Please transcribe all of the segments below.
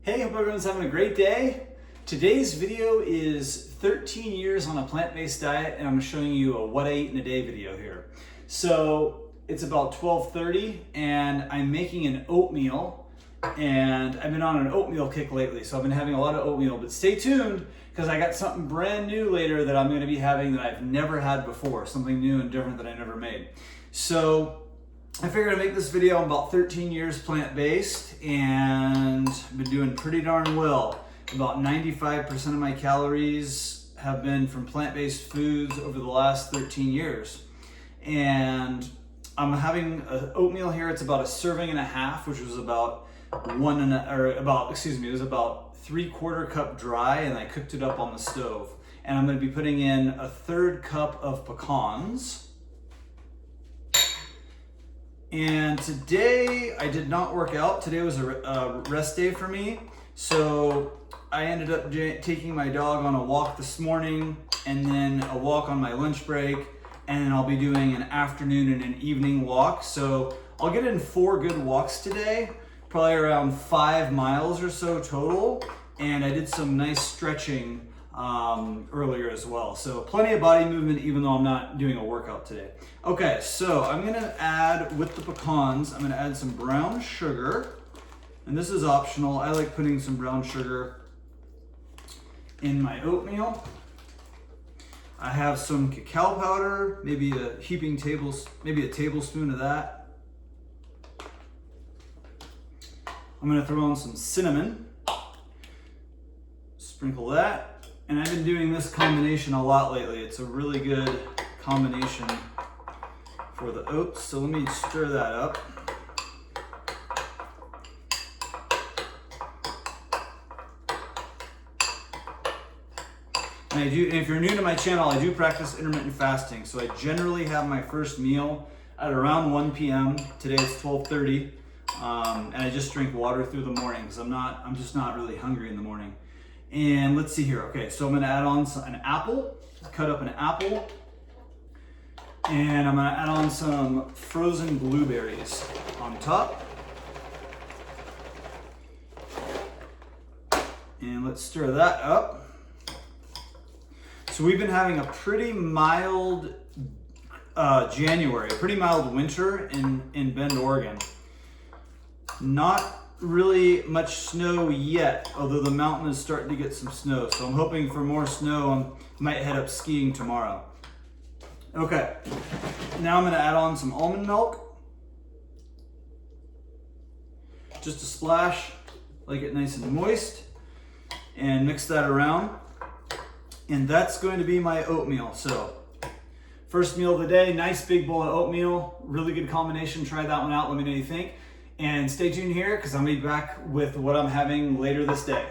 Hey, hope everyone's having a great day. Today's video is 13 years on a plant-based diet, and I'm showing you a what I eat in a day video here. So it's about 12:30 and I'm making an oatmeal, and I've been on an oatmeal kick lately, so I've been having a lot of oatmeal, but stay tuned because I got something brand new later that I'm going to be having that I've never had before, something new and different that I never made. So I figured I'd make this video. I'm about 13 years plant-based and been doing pretty darn well. About 95% of my calories have been from plant-based foods over the last 13 years. And I'm having oatmeal here. It's about a serving and a half, which was about it was about 3/4 cup dry, and I cooked it up on the stove. And I'm going to be putting in a 1/3 cup of pecans. And today I did not work out. Today was a rest day for me. So I ended up taking my dog on a walk this morning, and then a walk on my lunch break, and then I'll be doing an afternoon and an evening walk. So I'll get in 4 good walks today, probably around 5 miles or so total. And I did some nice stretching earlier as well. So plenty of body movement even though I'm not doing a workout today. Okay, so I'm gonna add, with the pecans, I'm gonna add some brown sugar. And this is optional. I like putting some brown sugar in my oatmeal. I have some cacao powder, maybe a tablespoon of that. I'm gonna throw in some cinnamon. Sprinkle that. And I've been doing this combination a lot lately. It's a really good combination for the oats. So let me stir that up. And if you're new to my channel, I do practice intermittent fasting. So I generally have my first meal at around 1 p.m. Today it's 12:30. And I just drink water through the morning because I'm just not really hungry in the morning. And let's see here. Okay, so I'm gonna add on an apple, cut up an apple. And I'm gonna add on some frozen blueberries on top. And let's stir that up. So we've been having a pretty mild January, a pretty mild winter in Bend, Oregon. Not really much snow yet, although the mountain is starting to get some snow. So I'm hoping for more snow. I might head up skiing tomorrow. Okay, now I'm gonna add on some almond milk. Just a splash, like it nice and moist, and mix that around. And that's going to be my oatmeal. So first meal of the day, nice big bowl of oatmeal, really good combination. Try that one out, let me know what you think. And stay tuned here because I'll be back with what I'm having later this day.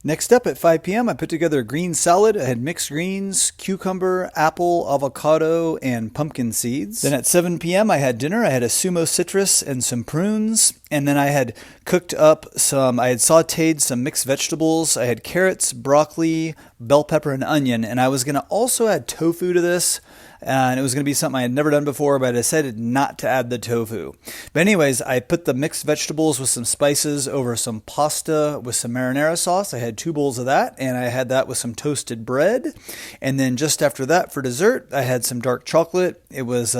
Next up at 5 p.m., I put together a green salad. I had mixed greens, cucumber, apple, avocado, and pumpkin seeds. Then at 7 p.m., I had dinner. I had a sumo citrus and some prunes. And then I had cooked up I had sauteed some mixed vegetables. I had carrots, broccoli, bell pepper, and onion. And I was going to also add tofu to this. And it was going to be something I had never done before, but I decided not to add the tofu. But anyways, I put the mixed vegetables with some spices over some pasta with some marinara sauce. I had 2 bowls of that, and I had that with some toasted bread. And then just after that, for dessert, I had some dark chocolate. It was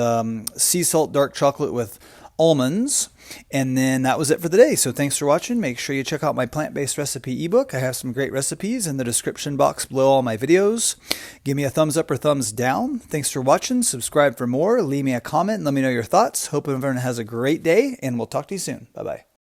sea salt dark chocolate with almonds. And then that was it for the day. So thanks for watching. Make sure you check out my plant-based recipe ebook. I have some great recipes in the description box below all my videos. Give me a thumbs up or thumbs down. Thanks for watching. Subscribe for more. Leave me a comment and let me know your thoughts. Hope everyone has a great day, and we'll talk to you soon. Bye-bye.